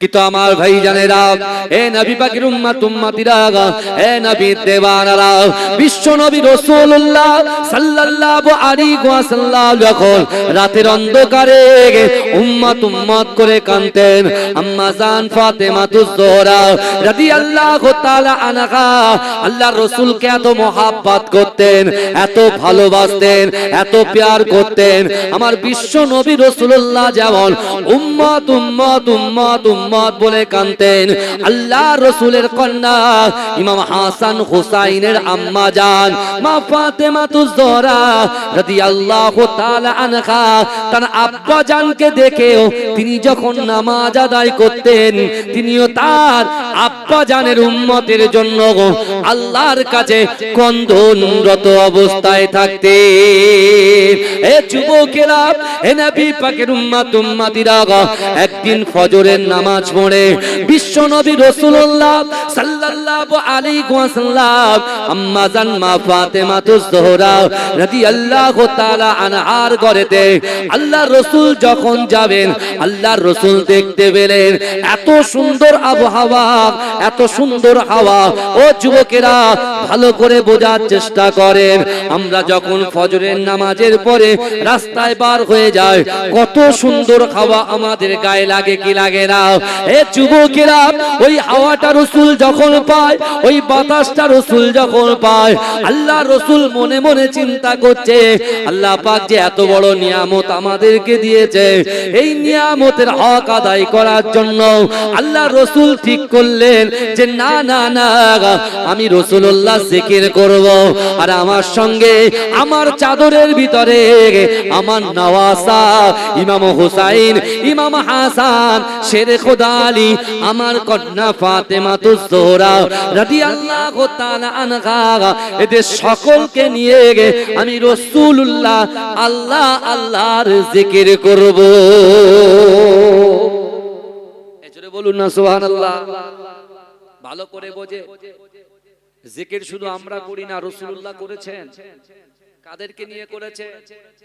কিন্তু আমার ভাই জানেরা, এ নবী পাকের উম্মত উম্মতিরা, এ নবীর দেওয়ানারা, বিশ্ব নবী রাসূলুল্লাহ সাল্লাল্লাহু আলাইহি ওয়াসাল্লাম যখন রাতের অন্ধকারে উম্মত উম্মত করে কাঁদতেন, আম্মা জান ফাতেমাতুজ জোহরা রাদিয়াল্লাহু তাআলা আনহা আল্লাহর রাসূলকে এত মহব্বত করতেন, এত ভালোবাসতেন, এত প্যার করতেন। আমার বিশ্ব নবী রাসূলুল্লাহ যেমন উম্মত উম্মত উম্মত উম্মত বলে কাঁদতেন, আল্লাহর রাসূলের কন্যা ইমাম হাসান হুসাইনের আম্মা জান মা ফাতেমাতুজ জোহরা রাদিয়াল্লাহু তাআলা আনহা তার আব্বা জানকে দেখেও তিনি যখন নামাজ আদায় করতেন, তিনিও তার আব্বা জানের উম্মতের জন্য আল্লাহর কাছে ক্রন্দনরত অবস্থায় থাকতেন। এ যুবকেরা, এ নবী পাকের উম্মত উম্মতিরা, একদিন ফজরের নামাজ পড়ে বিশ্ব নবী রাসূলুল্লাহ সাল্লাল্লাহু আলাইহি ওয়াসাল্লাম আম্মা জান মা ফাতেমাতুজ জোহরা রাদিয়াল্লাহু তাআলা আনহার ঘরেতে আল্লাহর রাসূল যখন যাবেন, আল্লাহর রাসূল দেখতে পেলেন এত সুন্দর আবহাওয়া, এত সুন্দর হাওয়া। ও যুবকেরা, ভালো করে বোঝার চেষ্টা করেন, আমরা যখন ফজরের নামাজের পরে রাস্তায় বার হয়ে যায়, কত সুন্দর হাওয়া আমাদের গায়ে লাগে কি লাগে না? এ যুবকেরা, ওই হাওয়াটা রাসূল যখন পায়, ওই বাতাসটা রাসূল যখন পায়, আল্লাহ রাসূল মনে মনে চিন্তা করছে, আল্লাহ পাক যে এত বড় নিয়ামত আমাদেরকে দিয়েছে, এই নিয়ামতের হক আদায় করার জন্য আল্লাহ রাসূল ঠিক করলেন যে না না না, আমি রাসূলুল্লাহ জিকির করব, আর আমার সঙ্গে আমার চাদরের ভিতরে আমার নওয়াসা ইমাম হুসাইন, ইমাম হাসান, শেরে খোদা আলী, আমার কন্যা ফাতেমাতুজ জোহরা রাদিয়াল্লাহু তাআলা আনহা, এদের সকলকে নিয়ে আমি রাসূলুল্লাহ আল্লাহ আল্লাহর জিকির করব। এজন্য বলুন না সুবহানাল্লাহ। ভালো করে বোঝে, জিকির শুধু আমরা করি না, রাসূলুল্লাহ করেছেন। কাদেরকে নিয়ে করেছে?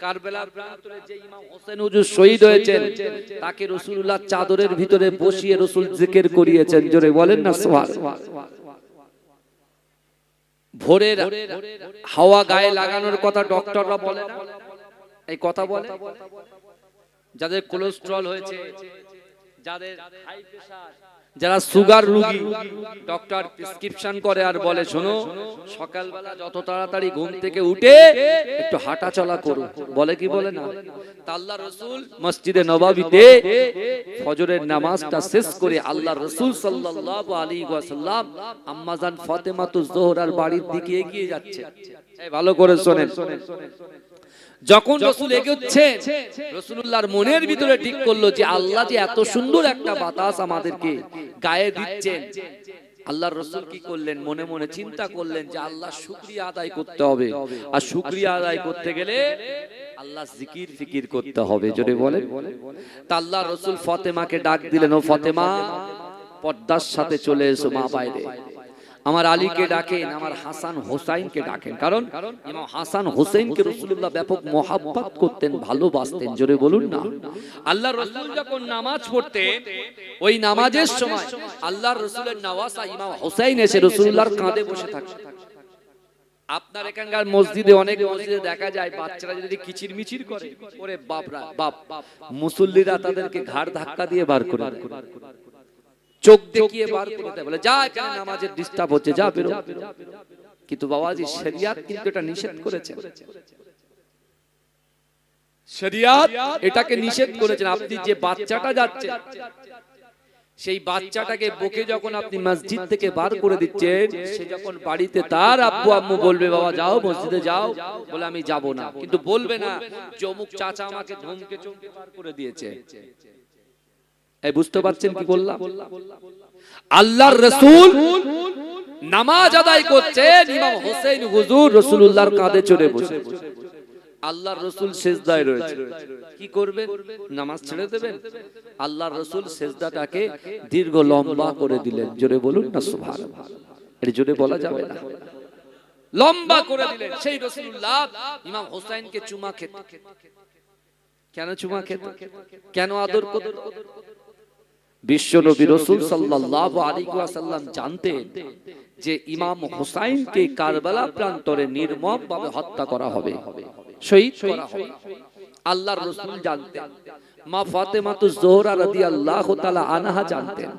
কারবালার প্রান্তরে যে ইমাম হোসেন হুজুর শহীদ হয়েছেন, তাকে রাসূলুল্লাহ চাদরের ভিতরে বসিয়ে রাসূল জিকির করিয়েছেন। জোরে বলেন না সুবহানাল্লাহ। ভোরের হাওয়া গায়ে লাগানোর কথা ডক্টররা বলে না, এই কথা বলে যাদের কোলেস্টেরল হয়েছে, যাদের হাই প্রেসার, যারা সুগার রোগী, ডক্টর প্রেসক্রিপশন করে আর বলে, শোনো সকালবেলা যত তাড়াতাড়ি ঘুম থেকে উঠে একটু হাঁটা চলা করো। বলে কি বলে না? তা আল্লাহর রাসূল মসজিদে নববীতে ফজরের নামাজটা শেষ করে আল্লাহর রাসূল সাল্লাল্লাহু আলাইহি ওয়াসাল্লাম আম্মা জান ফাতেমাতুজ জোহরার বাড়ির দিকে এগিয়ে যাচ্ছে। এই ভালো করে শুনেন, যখন রাসূল এগোচ্ছে, রাসূলুল্লাহর মনের ভিতরে ঠিক করলো যে আল্লাহ যে এত সুন্দর একটা বাতাস আমাদেরকে গায়ে দিচ্ছেন, আল্লাহর রাসূল কি করলেন? মনে মনে চিন্তা করলেন যে আল্লাহ শুকরিয়া আদায় করতে হবে, আর শুকরিয়া আদায় করতে গেলে আল্লাহ জিকির ফিকির করতে হবে। জোরে বলেন। তা আল্লাহর রাসূল ফাতেমাকে ডাক দিলেন, ও ফাতেমা, পর্দার সাথে চলে এসো মা বাইরে। আমার আলীকে ডাকেন, আমার হাসান হোসাইনকে ডাকেন, কারণ ইমাম হাসান হোসেনকে রাসূলুল্লাহ ব্যাপক মহব্বত করতেন, ভালোবাসতেন। জোরে বলুন না। আল্লাহর রাসূল যখন নামাজ পড়তেন, ওই নামাজের সময় আল্লাহর রাসূলের নওয়াসা ইমাম হোসাইন এসে রাসূলুল্লাহর কাঁধে বসে থাকতেন। আপনার এখানকার মসজিদে, অনেক মসজিদে দেখা যায় বাচ্চারা যদি কিচির মিচির করে, ওরে বাপরা বাপ, মুসল্লিরা তাদেরকে ঘাড় ধাক্কা দিয়ে বার করে, চোখ দেখিয়ে বার করে দেয়, বলে যা, এখানে নামাজের ডিস্টার্ব হচ্ছে, যা বেরো। কিন্তু বাবাজি, শরিয়াত কিন্তু এটা নিষেধ করেছে। শরিয়াত এটাকে নিষেধ করেছেন। আপনি যে বাচ্চাটা যাচ্ছে, সেই বাচ্চাটাকে বকে যখন আপনি মসজিদ থেকে বার করে দিচ্ছেন, সে যখন বাড়িতে তার আব্বু আম্মু বলবে, বাবা যাও মসজিদে যাও, বলে আমি যাব না, কিন্তু বলবে না যে অমুক চাচা আমাকে ধমকে চমকে বার করে দিয়েছে। এই বুঝতে পারছেন কি বললাম? আল্লাহর রাসূল নামাজ আদায় করছেন, ইমাম হোসেন হুজুর রাসূলুল্লাহর কাঁধে চড়ে বসে, আল্লাহর রাসূল সিজদায় রয়েছে। কি করবেন? নামাজ ছেড়ে দেবেন? আল্লাহর রাসূল সিজদাটাকে দীর্ঘ লম্বা করে দিলেন। জোরে বলুন না সুবহানাল্লাহ। এটা জোরে বলা যাবে না, লম্বা করে দিলেন। সেই রাসূলুল্লাহ ইমাম হোসেনকে চুমা খেত। কেন চুমা খেত? কেন আদর করত? বিশ্বনবী রাসূল সাল্লাল্লাহু আলাইহি ওয়াসাল্লাম জানতেন যে ইমাম হুসাইনকে কারবালা প্রান্তরে নির্মমভাবে হত্যা করা হবে, শহীদ করা হবে। আল্লাহর রাসূল জানতেন, মা ফাতেমাতুজ জোহরা রাদিয়াল্লাহু তাআলা আনহা জানতেন।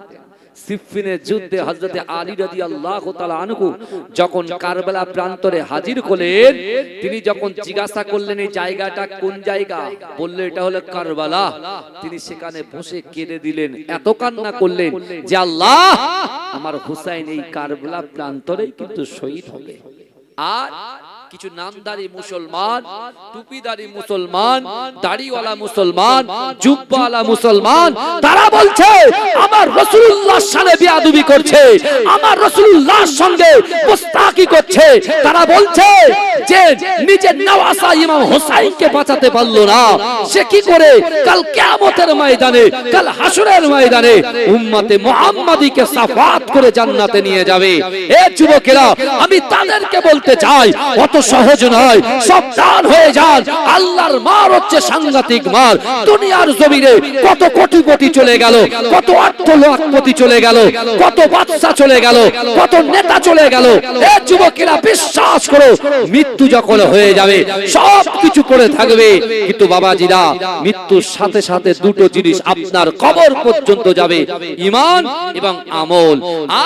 সিফফিনের যুদ্ধে হযরত আলী রাদিয়াল্লাহু তাআলা আনহু যখন কারবালা প্রান্তরে হাজির হলেন, তিনি যখন জিজ্ঞাসা করলেন এই জায়গাটা কোন জায়গা, বললেন এটা হলো কারবালা। তিনি সেখানে বসে কেঁদে দিলেন, এত কান্না করলেন যে আল্লাহ, আমার হুসাইন এই কারবালা প্রান্তরেই কিন্তু শহীদ হবে। আর কিছু নামদারি মুসলমান, টুপিদারি মুসলমান, দাড়িওয়ালা মুসলমান, জুব্বাওয়ালা মুসলমান, তারা বলছে আমার রাসূলুল্লাহর শানে বেয়াদবি করছে, আমার রাসূলুল্লাহর সঙ্গে মুস্তাকি করছে। তারা বলছে যে নিজের নওয়াসা ইমাম হুসাইনকে বাঁচাতে পারলো না, সে কি করে কাল কিয়ামতের ময়দানে, কাল হাসরের ময়দানে উম্মতে মুহাম্মাদীকে সাফাত করে জান্নাতে নিয়ে যাবে। এ যুবকেরা, আমি তাদেরকে বলতে চাই অত সহজ নয়, সাবধান হয়ে যান। আল্লাহর মার হচ্ছে সাংঘাতিক মার। দুনিয়ার জমিনে কত কোটি কোটি চলে গেল, কত আত্মলাখপতি চলে গেল, কত বাদশা চলে গেল, কত নেতা চলে গেল। এ যুবকেরা, বিশ্বাস করো মৃত্যু যখন হয়ে যাবে সব কিছু করে থাকবে, কিন্তু বাবাজিরা মৃত্যুর সাথে সাথে দুটো জিনিস আপনার কবর পর্যন্ত যাবে, ঈমান এবং আমল।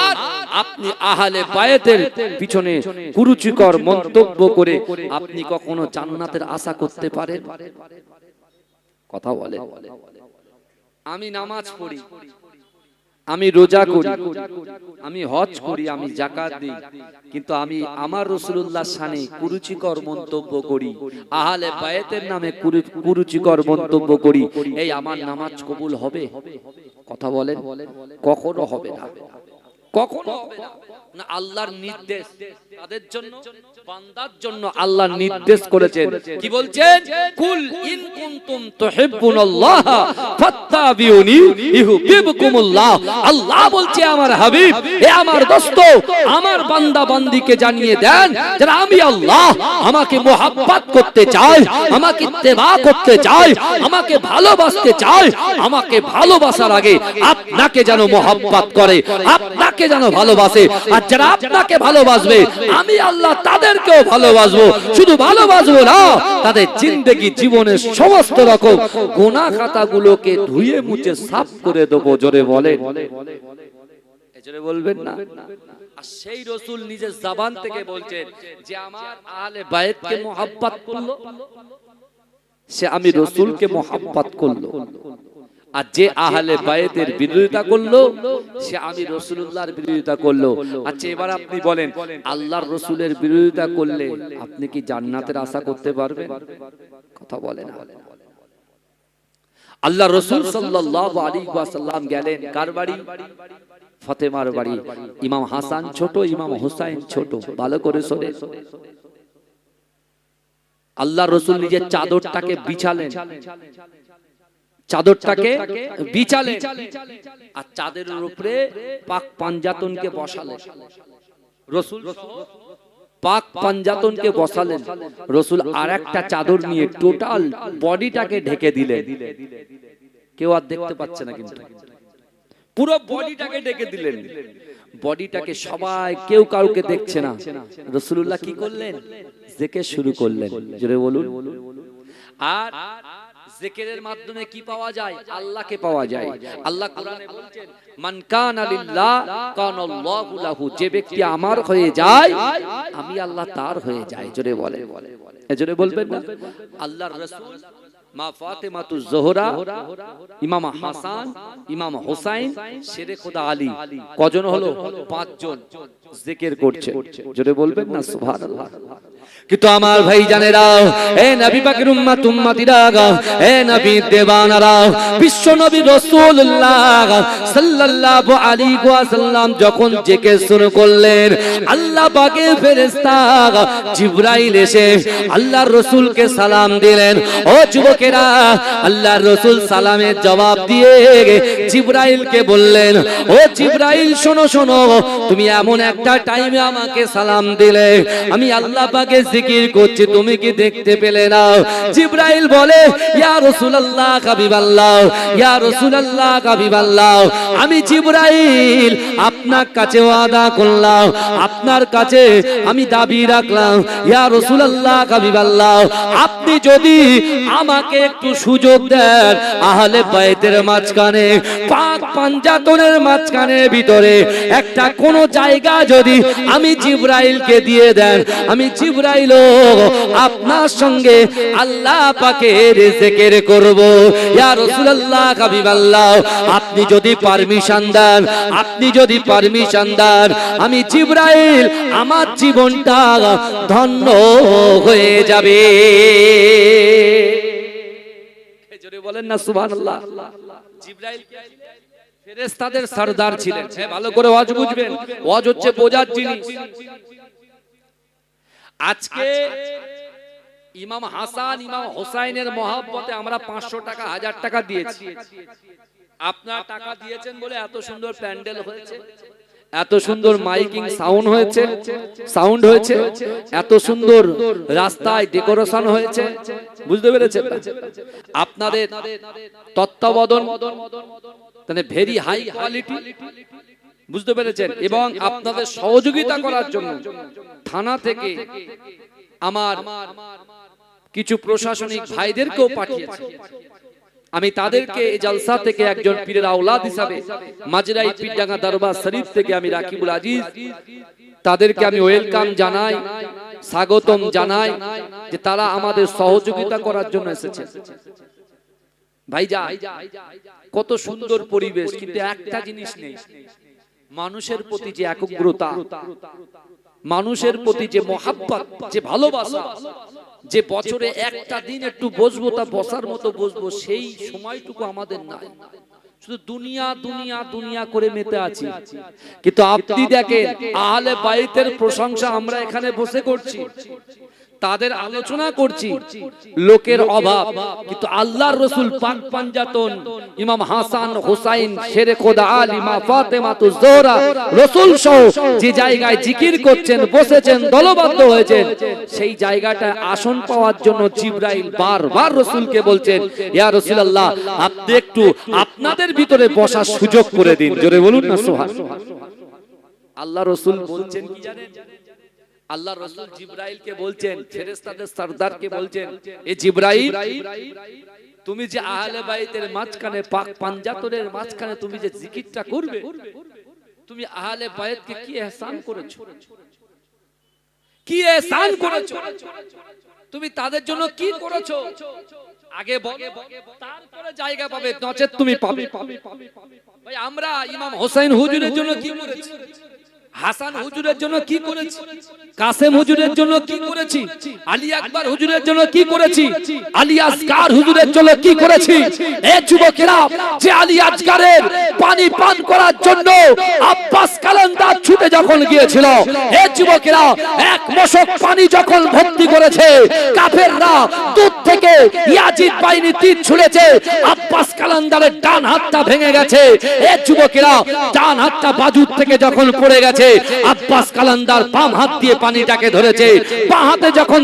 আর আপনি আহলে বায়াতের পিছনে কুরুচিকর মন্তব্য করে আপনি কখনো জান্নাতের আশা করতে পারেন? কথা বলে। আমি নামাজ পড়ি, আমি রোজা করি, আমি হজ করি, আমি যাকাত দিই, কিন্তু আমি আমার রাসূলুল্লাহর শানে কুরুচিকর মন্তব্য করি, আহলে বায়াতের নামে কুরুচিকর মন্তব্য করি, এই আমার নামাজ কবুল হবে? কথা বলেন, কখনো হবে না, কখনো হবে না। না, আল্লাহর নির্দেশ তাদের জন্য, বান্দার জন্য আল্লাহ নির্দেশ করেছেন। কি বলছেন? কুল ইন কুনতুম তুহিব্বুনাল্লাহ ফাত্তাবিউনি ইউহিব্বুকুমুল্লাহ। আল্লাহ বলছে আমার হাবিব, হে আমার দোস্ত, আমার বান্দা বান্দিকে জানিয়ে দেন যারা আমি আল্লাহ, আমাকে মুহাব্বত করতে চায়, আমাকে ইত্তেবা করতে চায়, আমাকে ভালোবাসতে চায়, আমাকে ভালোবাসার আগে আপনাকে যেন মুহাব্বত করে, আপনাকে যেন ভালোবাসে। আর যারা আপনাকে ভালোবাসবে, আমি আল্লাহ তাদেরকেও ভালোবাসবো। শুধু ভালোবাসবো না, তাদের জিন্দেগি জীবনের সমস্ত রকম গুনাহ খাতাগুলোকে ধুয়ে মুছে সাফ করে দেবো। জোরে বলেন, জোরে বলবেন না? আর সেই রাসূল নিজের জবান থেকে বলছেন যে আমার আহলে বায়াতকে মুহাব্বত করলো, সে আমি রাসূলকে মুহাব্বত করলো। আর যে আহলে বায়াতের বিরোধিতা করলো, সে আমি রাসূলুল্লাহর বিরোধিতা করলো। আচ্ছা, এবার আপনি বলেন, আল্লাহর রাসূলের বিরোধিতা করলে আপনি কি জান্নাতের আশা করতে পারবেন? কথা বলেন। আল্লাহর রাসূল সাল্লাল্লাহু আলাইহি ওয়াসাল্লাম গেলেন কার বাড়ি? ফাতেমার বাড়ি। ইমাম হাসান ছোট, ইমাম হুসাইন ছোট, ভালো করে শোনে। আল্লাহর রাসূল নিজের চাদরটাকে বিছালেন, চাদরটাকে বিছালেন, আর চাদরের উপরে পাক পাঞ্জাতনকে বসালেন। রাসূল পাক পাঞ্জাতনকে বসালেন। রাসূল আরেকটা চাদর নিয়ে টোটাল বডিটাকে ঢেকে দিলেন। কেউ আর দেখতে পাচ্ছে না, কিন্তু পুরো বডিটাকে ঢেকে দিলেন। বডিটাকে সবাই, কেউ কাউকে দেখছে না। রাসূলুল্লাহ কি করলেন? জিকির শুরু করলেন। জোরে বলুন। আর জিকিরের মাধ্যমে কি পাওয়া যায়? আল্লাহকে পাওয়া যায়। আল্লাহ কোরআনে বলছেন, মান কানা লিল্লাহ কানাল্লাহু লাহু। যে ব্যক্তি আমার হয়ে যায়, আমি আল্লাহ তার হয়ে যাই। জোরে বলে, জোরে বলবেন না? আল্লাহর রাসূল, মা ফাতেমাতুজ জোহরা, ইমাম হাসান, ইমাম হুসাইন, শেরে খোদা আলী, কজন হলো? 5 জন জিকির করছে। জোরে বলবেন না সুবহানাল্লাহ। কিন্তু আমার ভাই জানেরা, এ নবী পাকের উম্মত উম্মতিরা, এ নবী দেওয়ানারা, বিশ্ব নবী রাসূলুল্লাহ সাল্লাল্লাহু আলাইহি ওয়াসাল্লাম যখন জিকির শুরু করলেন, আল্লাহ পাকের ফেরেশতা জিবরাইল এসে আল্লাহর রাসূলকে সালাম দিলেন। ও যুবক যুবকেরা, আল্লাহর রাসূল সালামের জবাব দিয়ে জিবরাইলকে বললেন, ও জিবরাইল শোনো শোনো, তুমি এমন একটা টাইমে আমাকে সালাম দিলে, আমি আল্লাহ পাকের জিকির করছি, তুমি কি দেখতে পেলে না? জিবরাইল বলে, ইয়া রাসূলুল্লাহ হাবিবাল্লাহ, ইয়া রাসূলুল্লাহ হাবিবাল্লাহ, আমি জিবরাইল আপনার কাছে ওয়াদা করলাম, আপনার কাছে আমি দাবি রাখলাম, ইয়া রাসূলুল্লাহ হাবিবাল্লাহ, আপনি যদি আমাকে একটু সুযোগ দেন, আহলে বাইতের মাঝখানে, পাক পাঞ্জাতনের মাঝখানে ভিতরে একটা কোন জায়গা যদি আমি জিবরাইলকে দিয়ে দেন, আমি জিবরাইলও আপনার সঙ্গে আল্লাহ পাকের জিকির করব। ইয়া রাসূলুল্লাহ হাবিবাল্লাহ, আপনি যদি পারমিশন দেন, আপনি যদি পারমিশন দেন, আমি জিবরাইল আমার জীবনটা ধন্য হয়ে যাবে। জোরে বলেন না সুবহানাল্লাহ। জিবরাইল ফেরেশতাদের সরদার ছিলেন। ভালো করে ওয়াজ বুঝবেন, ওয়াজ হচ্ছে বোঝার জিনিস। আজকে ইমাম হাসান ইমাম হোসাইনের মহব্বতে আমরা 500 টাকা 1000 টাকা দিয়েছি। আপনারা টাকা দিয়েছেন বলে এত সুন্দর প্যান্ডেল হয়েছে, এত সুন্দর মাইকিং সাউন্ড হয়েছে, এত সুন্দর রাস্তায় ডেকোরেশন হয়েছে, বুঝতে পেরেছেন? আপনাদের তত্ত্বাবধান মানে ভেরি হাই কোয়ালিটি, বুঝতে পেরেছেন? এবং আপনাদের সহযোগিতা করার জন্য থানা থেকে আমার কিছু প্রশাসনিক ভাইদেরকেও পাঠিয়েছে। আমি তাদেরকে এই জলসা থেকে একজন পীরের আওলাদ হিসাবে মাজরাই পীরডাঙ্গা দরবার শরীফ থেকে আমি রাকিবুল আজিজ তাদেরকে আমি ওয়েলকাম জানাই, স্বাগতম জানাই যে তারা আমাদের সহযোগিতা করার জন্য এসেছে। ভাইজা কত সুন্দর পরিবেশ, কিন্তু একটা জিনিস নেই, মানুষের প্রতি যে একগ্রতা, মানুষের প্রতি যে মহাব্বত, যে ভালোবাসা, যে বছরে একটা দিন একটু বসবো, তা বসার মতো বসবো, সেই সময়টুকু আমাদের নাই। শুধু দুনিয়া দুনিয়া দুনিয়া করে মেতে আছি। কিন্তু আপনি দেখেন আহলে বাইতের প্রশংসা আমরা এখানে বসে করছি, তাদের আলোচনা করছি, লোকের অভাব, কিন্তু আল্লাহর রাসূল পাক পাঞ্জাতন ইমাম হাসান হুসাইন শেরে খোদা আলী মা ফাতেমাতুজ জোহরা রাসূল সহ যে জায়গায় জিকির করছেন, বসেছেন, দলবদ্ধ হয়েছেন, সেই জায়গাটায় আসন পাওয়ার জন্য জিবরাইল বারবার রাসূলকে বলছেন, ইয়া রাসূলুল্লাহ আপনি একটু আপনাদের ভিতরে বসার সুযোগ করে দিন। জোরে বলুন না সুবহানাল্লাহ। আল্লাহ রাসূল বলছেন কি জানেন? আল্লাহ রাসূল জিবরাইলকে বলছেন, ফেরেশতাদের সরদারকে বলছেন, এ জিবরাইল, তুমি যে আহলে বাইতের মাঝখানে, পাক পাঞ্জাতনের মাঝখানে তুমি যে জিকিরটা করবে, তুমি আহলে বাইতকে কি ইহসান করেছো, কি ইহসান করেছো, তুমি তাদের জন্য কি করেছো? আগে বলো, তারপরে জায়গা পাবে, নচেত তুমি পাবে। ভাই আমরা ইমাম হোসেন হুজুরের জন্য কি করেছি, হাসান হুজুরের জন্য কি করেছি, কাসেম হুজুরের জন্য কি করেছি, আলী আকবর হুজুরের জন্য কি করেছি, আলী আসগার হুজুরের জন্য কি করেছি? এই যুবকেরা যে আলী আসগারের পানি পান করার জন্য আব্বাস কালান্দার ছুটে যখন গিয়েছিল, এই যুবকেরা এক মশক পানি যখন ভর্তি করেছে, কাফেররা দূর থেকে ইয়াজিদ বাহিনী তীর ছুঁড়েছে, আব্বাস কালান্দারের ডান হাতটা ভেঙে গেছে। এই যুবকেরা ডান হাতটা বাজুর থেকে যখন পড়ে গেছে, আব্বাস কালান্দার বাম হাত দিয়ে পানিটাকে ধরেছে, বাঁ হাতে যখন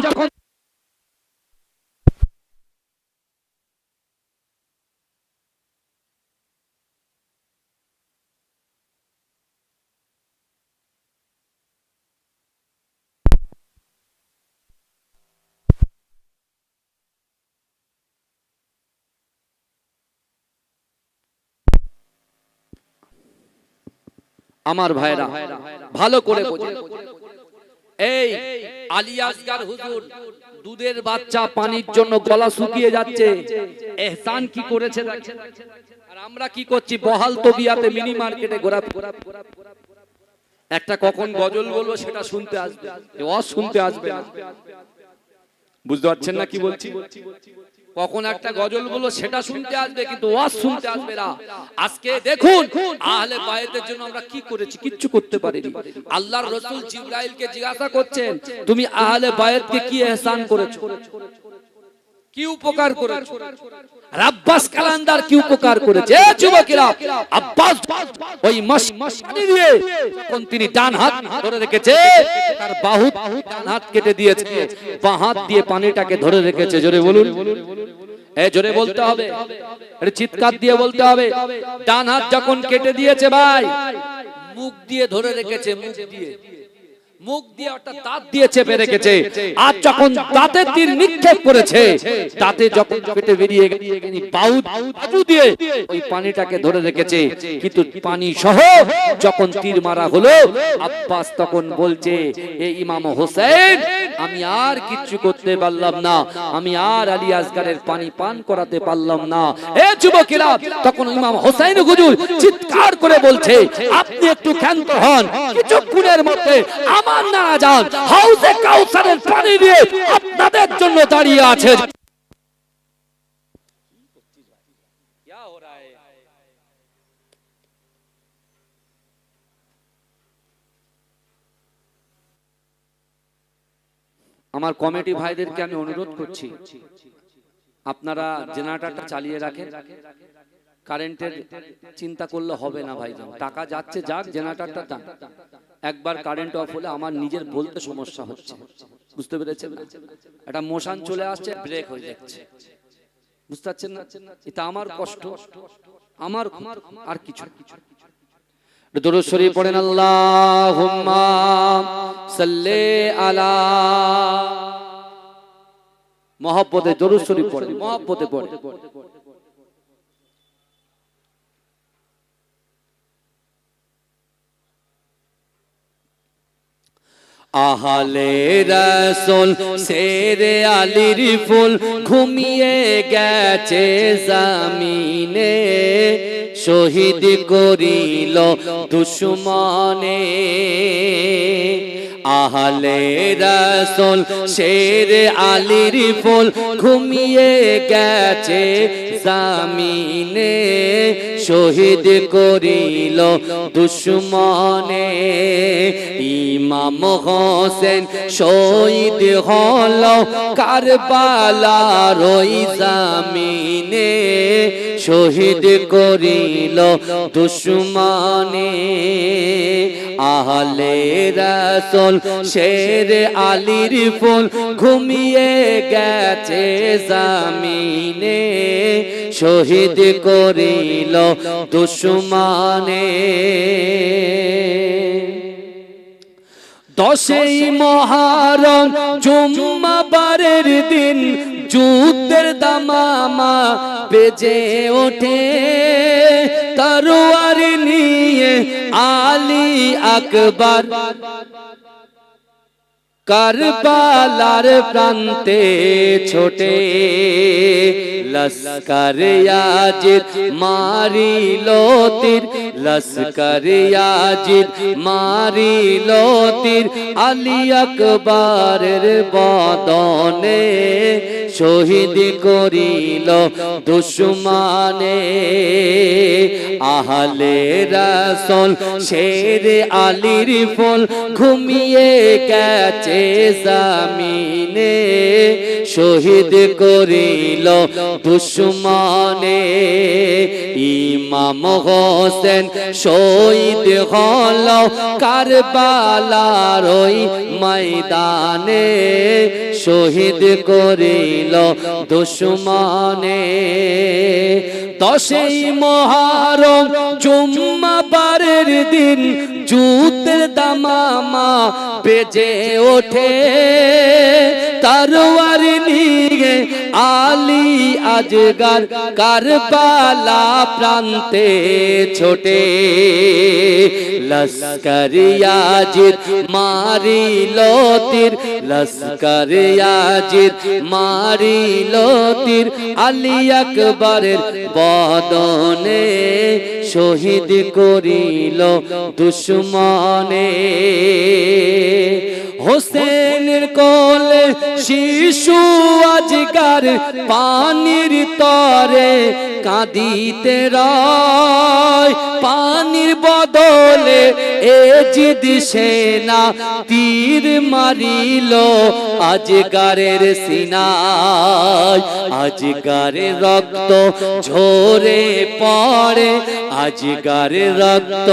আমার ভাইরা ভালো করে বোঝেন, এই আলী আসগার হুজুর দুধের বাচ্চা পানির জন্য গলা শুকিয়ে যাচ্ছে, ইহসান কি করেছে দেখেন। আর আমরা কি করছি, বহাল তবিয়াতে মিনি মার্কেটে ঘোরাফেরা, একটা কখন গজল বলবো সেটা শুনতে আসবে, ওয়াজ শুনতে আসবে না। বুঝতে পারছেন না কি বলছি? কখন একটা গজল বলবো সেটা শুনতে আসবে, কিন্তু ওয়াজ শুনতে আসবে না। আজকে দেখুন আহলে বাইতের জন্য আমরা কি করেছি, কিচ্ছু করতে পারিনি। আল্লাহর রাসূল জিবরাইলকে জিজ্ঞাসা করছেন, তুমি আহলে বাইতকে কি ইহসান করেছো? কি উপকার করেছে? আর আব্বাস কালান্দার কি উপকার করেছে? যুবকেরা, আব্বাস ওই মশারি দিয়ে যখন তিনি ডান হাত ধরে রেখেছে, তার বাহু ডান হাত কেটে দিয়েছে, বাঁ হাত দিয়ে পানিটাকে ধরে রেখেছে। জোরে বলুন, জোরে বলতে হবে, চিৎকার দিয়ে বলতে হবে। ডান হাত যখন কেটে দিয়েছে ভাই, মুখ দিয়ে ধরে রেখেছে, মুখ দিয়ে অর্থাৎ দাঁত দিয়ে চেপে রেখেছে। আর যখন দাঁতে তীর নিক্ষেপ করেছে, দাঁতে যখন কেটে বেরিয়ে গেছে, বাহু দিয়ে ওই পানিটাকে ধরে রেখেছে। কিন্তু পানি সহ যখন তীর মারা হলো, আব্বাস তখন বলছে, এ ইমাম হোসেন, আমি আর কিচ্ছু করতে পারলাম না, আমি আর আলী আসগারের পানি পান করাতে পারলাম না। এ যুবকেরা, তখন ইমাম হোসেন হুজুর চিৎকার করে বলছে, আপনি একটু ক্ষান্ত হন, কিছুক্ষণের মধ্যে আমার নানা যান হাউজে কাউসারের পানি দিয়ে আপনাদের জন্য দাঁড়িয়ে আছে। আমার কমিটি ভাইদেরকে আমি অনুরোধ করছি, আপনারা জেনারেটরটা চালিয়ে রাখেন। কারেন্টের চিন্তা করলে হবে না ভাই, টাকা যাচ্ছে যাক, জেনারেটরটা টান। একবার কারেন্ট অফ হলে আমার নিজের বলতে সমস্যা হচ্ছে, বুঝতে পেরেছেন? একটা মোশন চলে আসছে, ব্রেক হয়ে যাচ্ছে, বুঝতে পারছেন না? এটা আমার কষ্ট, আমার আর কিছু। দুরূদ শরীফ পড়েন, আল্লাহুম্মা সাল্লি আলা, মহব্বতে দুরূদ শরীফ পড়েন, মহব্বতে পড়েন। আহলে রাসূল শেরে আলীর ফুল ঘুমিয়ে গেছে জমিনে, শহীদ করিল দুশমনে। আহলে রাসূল শেরে আলীর ফুল ঘুমিয়ে গেছে জমিনে, শহীদ করিল দুশমনে। ইমাম হোসেন শহীদ হল কারবালার ওই জমিনে, শহীদ করিল দুশমনে। আহলে রাসূল শেরে আলীর ফুল ঘুমিয়ে গেছে জমিনে, শহীদ করিল দুশমনে। 10ই মুহররম জুম্মাবারের দিন যুদ্ধের দামামা বেজে ওঠে, তরোয়ার নিয়ে আলী আকবর কারবালার প্রান্তে ছোটে। লস্কর ইয়াজিদ মারিল তীর, লস্কর ইয়াজিদ মারিল তীর, আলী আকবরের বদনে, শহীদ করিল দুশমনে। আহলে রাসূল শেরে আলীর ফুল ঘুমিয়ে গেছে জমিনে, শহীদ করিল দুশমনে। ইমাম হোসেন শহীদ হল কারবালার ওই ময়দানে, শহীদ করিল দুশমনে। 10ই মুহররম জুম্মাবারের দিন যুদ্ধের দামামা বেজে ওঠে, তরোয়ার নিয়ে আলী আসগর কারবালা প্রান্তে ছোটে। লস্কর ইয়াজিদ মারিল তীর, লস্কর ইয়াজিদ মারিল তীর, আলী আকবরের বদনে, শহীদ করিল দুশমনে। হোসেনের কোলে শিশু আজগার পানির তরে কাঁদিতে রয়, পানির বদলে এজিদ সেনা তীর মারিল আজগারের সিনায়, আজগারের রক্ত ঝরে পড়ে, আজগারের রক্ত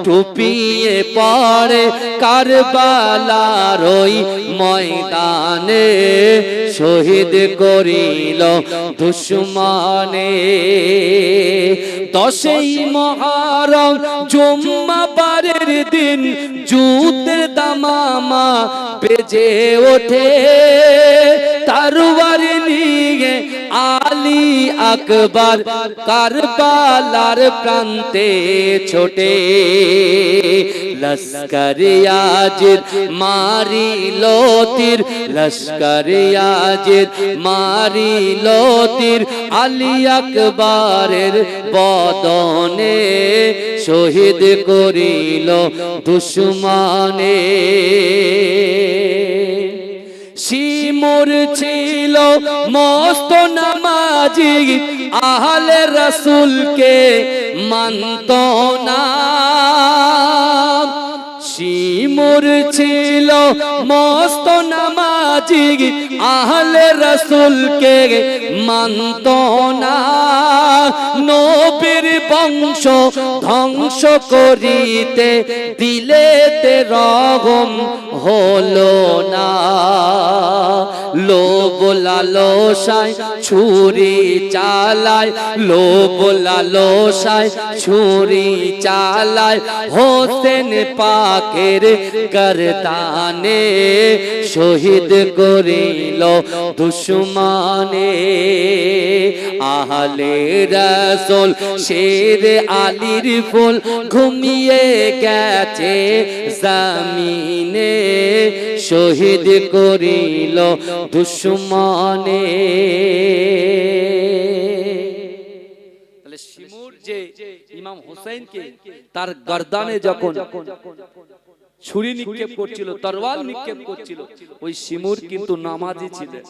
টুপিয়ে পড়ে কারবালার ওই ময়দানে, শহীদ করিল দুশমনে। 10ই মুহররম জুম্মাবারের দিন যুদ্ধের দামামা বেজে ওঠে, তরবার নিয়ে আলী আকবর কারবালার প্রান্তে ছোটে। লস্কর ইয়াজিদ মারিল তীর, লস্কর ইয়াজিদ মারিল তীর আলী আকবরের বদনে, শহীদ করিল দুশমনে। শিমুর ছিল মস্ত নামাজি, আহলে রাসূলকে মানত না। শিমুর ছিল মস্ত নামাজি, আহলে রাসূলকে মানত না। নবীর বংশ ধ্বংস করিতে দিলেতে রগম হলো না। লোভ লালসায় ছুরি চালায়, লোভ লালসায় ছুরি চালায় হোসেন পাকের গর্দানে, শহীদ করিল দুশমনে। আহলে রাসূল শের আলীর ফুল ঘুমিয়ে গেছে জমিনে, শহীদ করিল দুশমনে। তাহলে শিমুর যে ইমাম হোসেনকে তার গর্দানে যখন ছুরি নিক্ষেপ করছিল, তরোয়াল নিক্ষেপ করছিল, ওই শিমুর কিন্তু নামাজি ছিলেন।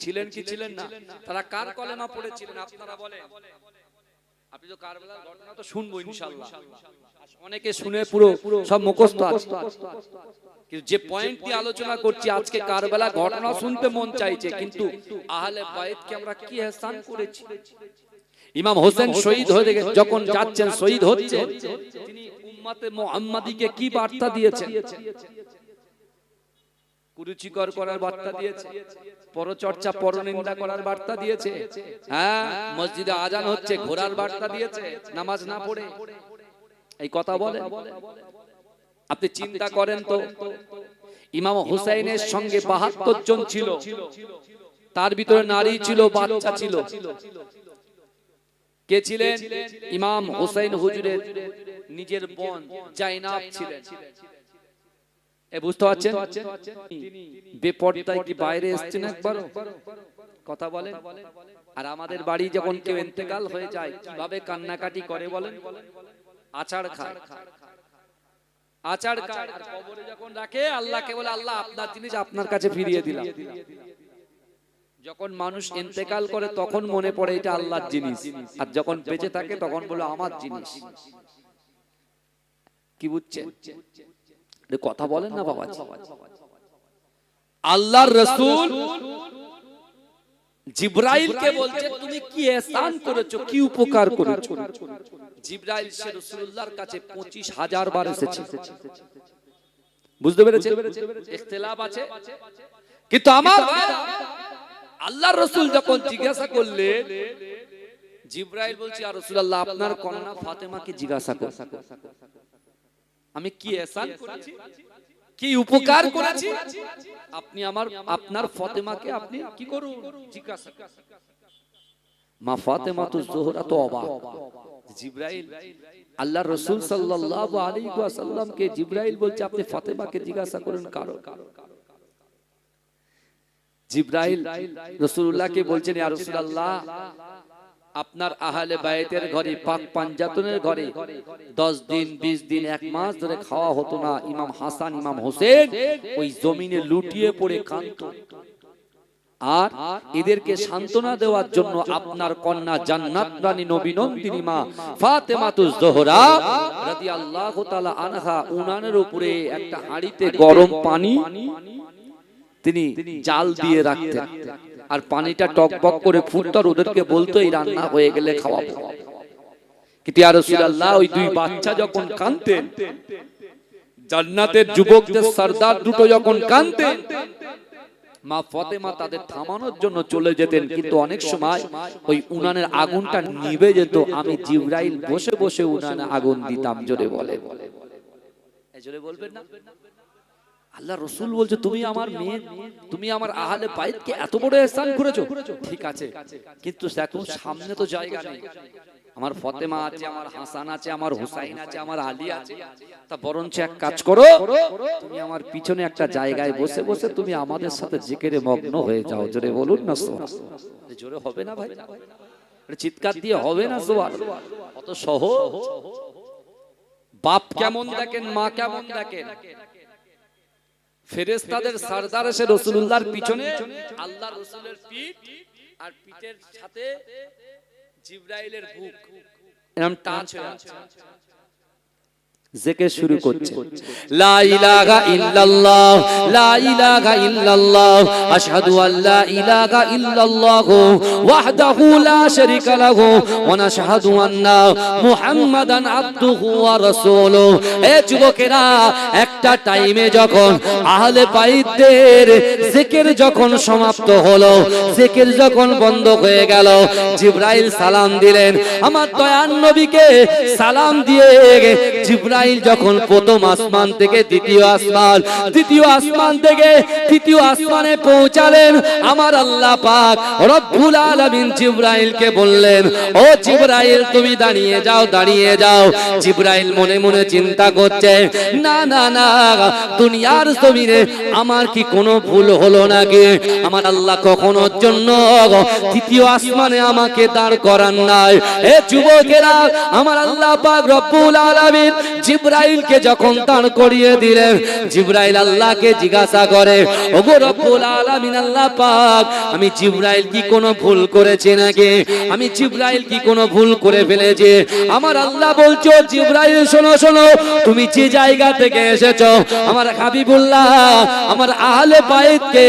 ছিলেন কি ছিলেন না? তারা কার কলেমা পড়েছিলেন আপনারা বলেন? আপনি তো কারবালার ঘটনা তো শুনবো ইনশাআল্লাহ, অনেকে শুনে পুরো সব মুখস্থ আছে, কিন্তু যে পয়েন্ট দিয়ে আলোচনা করছি আজকে কারবালা ঘটনা শুনতে মন চাইছে, কিন্তু আহলে বাইতকে আমরা কি ইহসান করেছি। ইমাম হোসেন শহীদ হয়ে যখন যাচ্ছেন, শহীদ হচ্ছেন, তিনি উম্মতে মুহাম্মাদিকে কি বার্তা দিয়েছেন? কুরুচিকর করার বার্তা দিয়েছে, পরচর্চা পরনিন্দা করার বার্তা দিয়েছে, হ্যাঁ মসজিদে আজান হচ্ছে ঘোরার বার্তা দিয়েছে, নামাজ না পড়ে। এই কথা বলে আপনি চিন্তা করেন তো, ইমাম হুসাইনের সঙ্গে 72 জন ছিল, তার ভিতরে নারী ছিল, বাচ্চা ছিল। কে ছিলেন? ইমাম হুসাইন হুজুরের নিজের বোন জাইনাব ছিলেন। বুঝতে পারছেন? বেপরদায় কি বাইরে এসেছেন একবার? কথা বলেন। আর আমাদের বাড়ি যখন কেউ ইন্তেকাল হয়ে যায় কিভাবে কান্নাকাটি করে বলেন? আচার খায়, আচার খায়, আর কবরে যখন রাখে আল্লাহকে বলে আল্লাহ আপনার জিনিস আপনার কাছে ফিরিয়ে দিলাম। যখন মানুষ ইন্তেকাল করে তখন মনে পড়ে এটা আল্লাহর জিনিস, আর যখন বেঁচে থাকে তখন বলে আমার জিনিস। কি বুঝছেন? কথা বলেন না বাবা। আল্লাহর রাসূল জিবরাইলকে বলছে তুমি কি ইহসান করেছো, কি উপকার করেছো। জিবরাইল সে রাসূলুল্লাহর কাছে 25,000 বার এসেছে। বুঝতে পেরেছেন? ইখতিলাফ আছে, কিন্তু আমার আল্লাহর রাসূল যখন জিজ্ঞাসা করলেন, জিবরাইল বলছে ইয়া রাসূলুল্লাহ আপনার কন্যা ফাতেমাকে জিজ্ঞাসা করুন আমি কি ইহসান করেছি, কি উপকার করেছি, আপনি আপনার ফাতেমাকে আপনি কি করুন জিজ্ঞাসা। মা ফাতেমা তো জোহরা তো অবাক। জিবরাইল আল্লাহর রাসূল সাল্লাল্লাহু আলাইহি ওয়াসাল্লামকে জিবরাইল বলছে আপনি ফাতেমাকে জিজ্ঞাসা করেন কারণ। জিবরাইল রাসূলুল্লাহকে বলছেন ইয়া রাসূলুল্লাহ আপনার আহলে বাইতের ঘরে পাক পাঞ্জাতনের ঘরে 10 দিন 20 দিন 1 মাস ধরে খাওয়া হতো না। ইমাম হাসান ইমাম হোসেন ওই জমিনে লুটিয়ে পড়ে কাঁদতো। আর এদেরকে সান্ত্বনা দেওয়ার জন্য আপনার কন্যা জান্নাত রানী নবী নন্দিনী মা ফাতেমাতুজ জোহরা রাদিয়াল্লাহু তাআলা আনহা উনানের উপরে একটা হাঁড়িতে গরম পানি তিনি জাল দিয়ে রাখতেন, আর পানিটা টকবক করে ফুটতো, আর ওদেরকে বলতো এই রান্না হয়ে গেলে খাওয়াবো। কিন্তু ইয়া রাসূলুল্লাহ, ওই দুই বাচ্চা যখন কাঁদতেন, জান্নাতের যুবকদের সরদার দুটো যখন কাঁদতেন, মা ফাতেমা তাদের থামানোর জন্য চলে যেতেন, কিন্তু অনেক সময় ওই উনানের আগুনটা নিভে যেত। আমি জিবরাইল বসে বসে উনানে আগুন দিতাম। জোরে বলে, জোরে বলবেন না? আল্লাহ রাসূল বলছে তুমি আমার মেয়ে, তুমি আমার আহলে বাইতকে এত বড় ihsan করেছো, ঠিক আছে, কিন্তু এখন সামনে তো জায়গা নেই। আমার ফাতেমা আছে, আমার হাসান আছে, আমার হুসাইন আছে, আমার আলী আছে, তা বরঞ্চ এক কাজ করো, তুমি আমার পিছনে একটা জায়গায় বসে বসে তুমি আমাদের সাথে জিকিরে মগ্ন হয়ে যাও। জোরে বলুন না সুবহানাল্লাহ। জোরে হবে না ভাই? চিৎকার দিয়ে হবে না সুবহানাল্লাহ? কত সহজ। বাপ কেমন দেখেন, মা কেমন দেখেন। ফেরেশতাদের সরদার এসে রাসূলুল্লাহর পিছনে, আল্লাহর রাসূলের পিঠ আর পিঠের সাথে জিবরাইলের বুক এরকম টাচ হয়ে আছে। জিকির শুরু করছে, লা ইলাহা ইল্লাল্লাহ, লা ইলাহা ইল্লাল্লাহ, আশহাদু আল্লা ইলাহা ইল্লাল্লাহ ওয়াহদাহু লা শারীকা লাহু ওয়া নাশহাদু আন্না মুহাম্মাদান আবদুহু ওয়া রাসূলুহু। এ যুবকেরা, একটা টাইমে যখন আহলে বাইতের জিকির যখন সমাপ্ত হলো, জিকির যখন বন্ধ হয়ে গেল, জিবরাইল সালাম দিলেন। আমার দয়ার নবীকে সালাম দিয়ে জিবরাইল যখন প্রথম আসমান থেকে দ্বিতীয় আসমান, দ্বিতীয় আসমান থেকে তৃতীয় আসমানে পৌঁছালেন, আমার আল্লাহ পাক রব্বুল আলামিন জিবরাইলকে বললেন, ও জিবরাইল তুমি দাঁড়িয়ে যাও, দাঁড়িয়ে যাও। জিবরাইল মনে মনে চিন্তা করছে, না না না, দুনিয়ার জমিনে আমার কি কোনো ভুল হলো নাকি? আমার আল্লাহ কখনোর জন্য তৃতীয় আসমানে আমাকে দাঁড় করান নাই। এ যুবকেরা, আমার আল্লাহ পাক রব্বুল আলামিন জিবরাইলকে যখন দাঁড় করিয়ে দিলেন, জিবরাইল আল্লাহকে জিজ্ঞাসা করে, ওগো রব্বুল আলামিন আল্লাহ পাক, আমি জিবরাইল কি কোনো ভুল করেছি নাকি? আমি জিবরাইল কি কোনো ভুল করে ফেলেছি? আমার আল্লাহ বলছো, জিবরাইল শোনো শোনো, তুমি যে জায়গা থেকে এসেছো, আমার হাবিবুল্লাহ, আমার আহলে বাইতকে,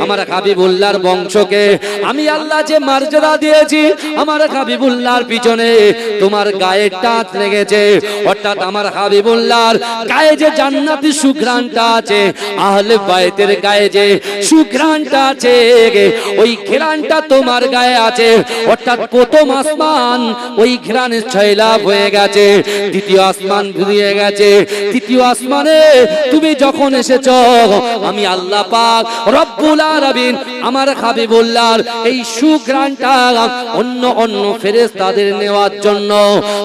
আমার হাবিবুল্লাহর বংশকে আমি আল্লাহ যে মর্যাদা দিয়েছি, আমার হাবিবুল্লাহর পিছনে তোমার গায়ে টাচ লেগেছে, অর্থাৎ আমার হাবিবুল্লাহর গায়ে যে জান্নাতি সুঘ্রাণটা আছে, আহলে বাইতের গায়ে যে সুঘ্রাণটা আছে, ওই ঘ্রাণটা তোমার গায়ে আছে। অর্থাৎ প্রথম আসমান ওই ঘ্রাণে ছয়লাভ হয়ে গেছে, দ্বিতীয় আসমান ঘুরিয়ে গেছে, তৃতীয় আসমানে তুমি যখন এসেছো, আমি আল্লাহ পাক রব্বুল আলামিন আমার হাবিবুল্লাহর এই সুঘ্রাণটা অন্য অন্য ফেরেশতাদের নেওয়ার জন্য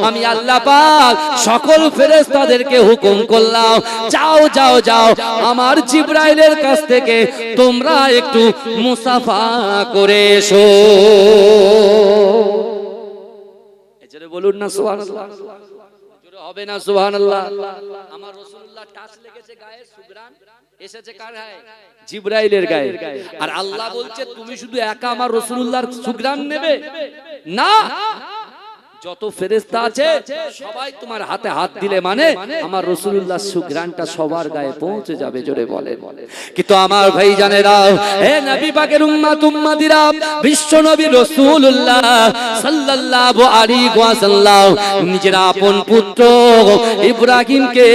আমি আল্লাহ পাক সকল ফেরেশতাদেরকে হুকুম করলাম, যাও যাও যাও, আমার জিবরাইলের কাছ থেকে তোমরা একটু মুসাফা করে এসো। এজন্য বলুন না সুবহানাল্লাহ, জোরে হবে না সুবহানাল্লাহ? আমার রাসূলুল্লাহ টাচ লেগেছে গায়ে, সুঘ্রাণ এসেছে কার গায়ে? জিবরাইলের গায়ে। আর আল্লাহ বলছে তুমি শুধু একা আমার রাসূলুল্লাহর সুঘ্রাণ নেবে না, যত ফেরেশতা আছে সবাই তোমার হাতে হাত দিলে মানে আমার রাসূলুল্লাহর সুঘ্রাণটা সবার গায়ে পৌঁছে যাবে। জোরে বলে। কিন্তু আমার ভাই জানেরা, হে নবী পাকের উম্মত উম্মতিরা, বিশ্ব নবী রাসূলুল্লাহ সাল্লাল্লাহু আলাইহি ওয়াসাল্লাম নিজের আপন পুত্র ইব্রাহিমকে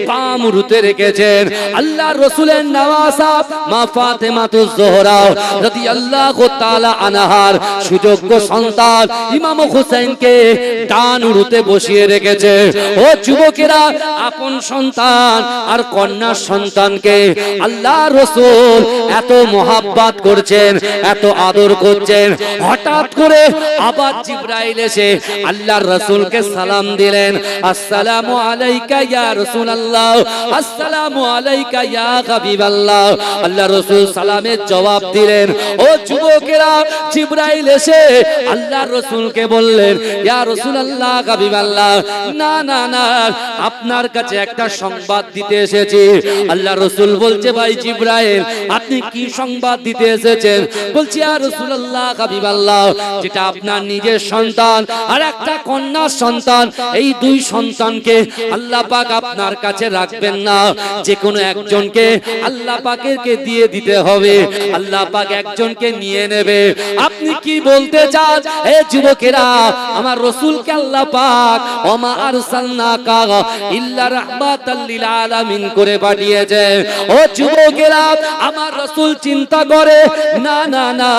বামরুতে রেখেছেন। আল্লাহর রাসূলের নওয়াসা মা ফাতেমাতুজ জোহরা রাদিয়াল্লাহু তাআলা আনহার সুযোগ্য সন্তান ইমাম হুসাইনকে ডান উরুতে বসিয়ে রেখেছে। ও যুবকেরা, আপন সন্তান আর কন্যা সন্তানকে আল্লাহর রাসূল এত মোহাব্বত করছেন, এত আদর করছেন। হঠাৎ করে আবার জিবরাইল এসে আল্লাহর রাসূলকে সালাম দিলেন, আসসালামু আলাইকা ইয়া রাসূলুল্লাহ, আসসালামু আলাইকা ইয়া হাবিবাল্লাহ। আল্লাহর রাসূল সালামের জবাব দিলেন। ও যুবকেরা, জিবরাইল এসে আল্লাহর রাসূলকে বললেন, ইয়া রাসূলুল্লাহ হাবিবাল্লাহ, না না না, আপনার কাছে একটা সংবাদ দিতে এসেছি। আল্লাহ রাসূল বলছে, ভাই জিবরাইল, আপনি কি সংবাদ দিতে এসেছেন? বলছি, ইয়া রাসূলুল্লাহ হাবিবাল্লাহ, যেটা আপনার নিজের সন্তান আর একটা কন্যা সন্তান, এই দুই সন্তানকে আল্লাহ পাক আপনার কাছে রাখবেন না, যে কোনো একজনকে আল্লাহ পাকেরকে দিয়ে দিতে হবে। আল্লাহ পাক একজনকে নিয়ে নেবে। আপনি কি বলতে চান? এ যুবকেরা, আমার রাসূলকে আল্লাহ পাক ওমা আরসালনাকা ইল্লা রাহমাতাল লিল আলামিন করে পাঠিয়েছে। ও যুবকেরা, আমার রাসূল চিন্তা করে, না না না,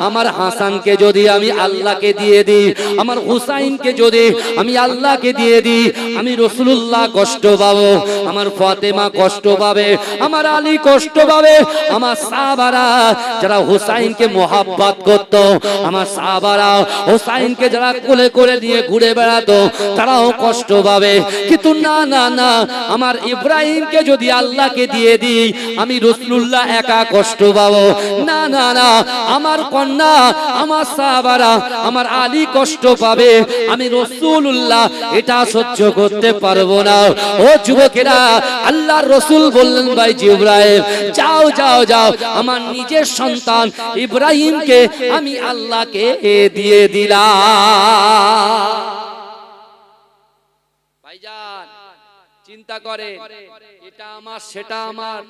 আমার হাসানকে যদি আমি আল্লাহকে দিয়ে দিই, আমার হুসাইনকে যদি আমি আল্লাহকে দিয়ে দিই, আমি রাসূলুল্লাহ কষ্ট পাবো, আমার ফাতেমা কষ্ট পাবে, আমার আলী কষ্ট পাবে, আমার সাহাবারা যারা হুসাইনকে মোহাব্বত করত, আমার সাহাবারা হুসাইনকে যারা কোলে করে নিয়ে ঘুরে বেড়াতো, তারাও কষ্ট পাবে। কিন্তু না না না, আমার ইব্রাহিমকে যদি আল্লাহকে দিয়ে দিই, আমি রাসূলুল্লাহ একা কষ্ট পাবো। না না না, আমার কন্যা, আমার সাহাবারা, আমার আলী কষ্ট পাবে, আমি রাসূলুল্লাহ এটা সহ্য করতে পারবো না। ও যুবকেরা, আল্লাহর রাসূল বললেন, ভাই জিবরাইল, যাও যাও যাও, আমার নিজের সন্তান ইব্রাহিমকে আমি আল্লাহকে দিয়ে দিলাম। ভাইজান চিন্তা করে, এটা আমার সেটা আমার,